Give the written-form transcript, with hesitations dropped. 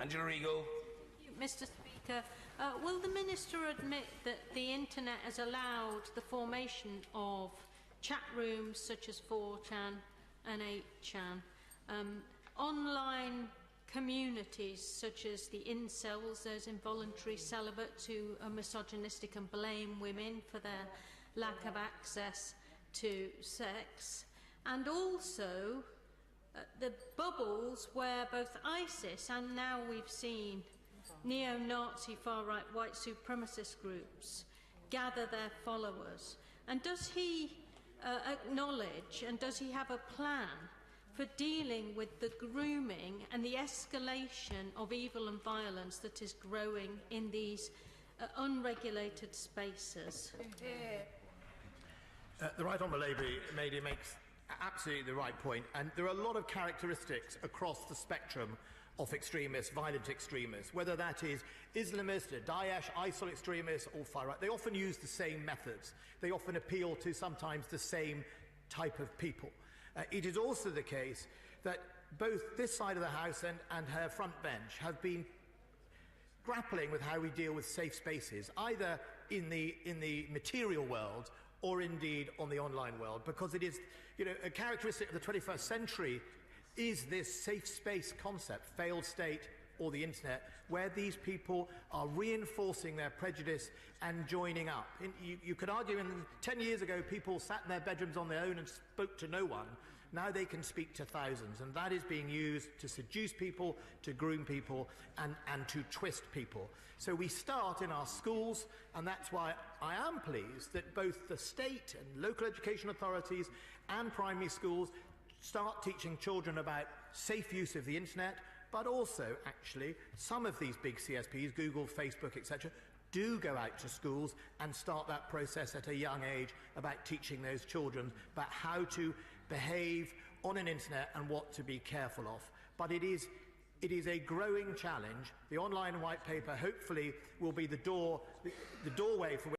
Angela Regal. Mr. Speaker, will the Minister admit that the Internet has allowed the formation of chat rooms such as 4chan and 8chan, online communities such as the incels, those involuntary celibates who are misogynistic and blame women for their lack of access to sex, and also the bubbles where both ISIS and now we've seen neo-Nazi far-right white supremacist groups gather their followers? And does he acknowledge and does he have a plan for dealing with the grooming and the escalation of evil and violence that is growing in these unregulated spaces? The Right Honourable lady makes absolutely the right point, and there are a lot of characteristics across the spectrum of extremists, violent extremists, whether that is Islamist, Daesh, ISIL extremists or far-right. They often use the same methods. They often appeal to sometimes the same type of people. It is also the case that both this side of the House and her front bench have been grappling with how we deal with safe spaces, either in the material world or indeed on the online world, because it is, a characteristic of the 21st century is this safe space concept, failed state or the internet, where these people are reinforcing their prejudice and joining up. You could argue 10 years ago people sat in their bedrooms on their own and spoke to no one. Now they can speak to thousands, and that is being used to seduce people, to groom people and to twist people. So we start in our schools, and that's why I am pleased that both the state and local education authorities and primary schools start teaching children about safe use of the internet, but also, actually, some of these big CSPs, Google, Facebook, etc., do go out to schools and start that process at a young age about teaching those children about how to behave on an internet and what to be careful of. But it is a growing challenge. The online white paper hopefully will be the doorway for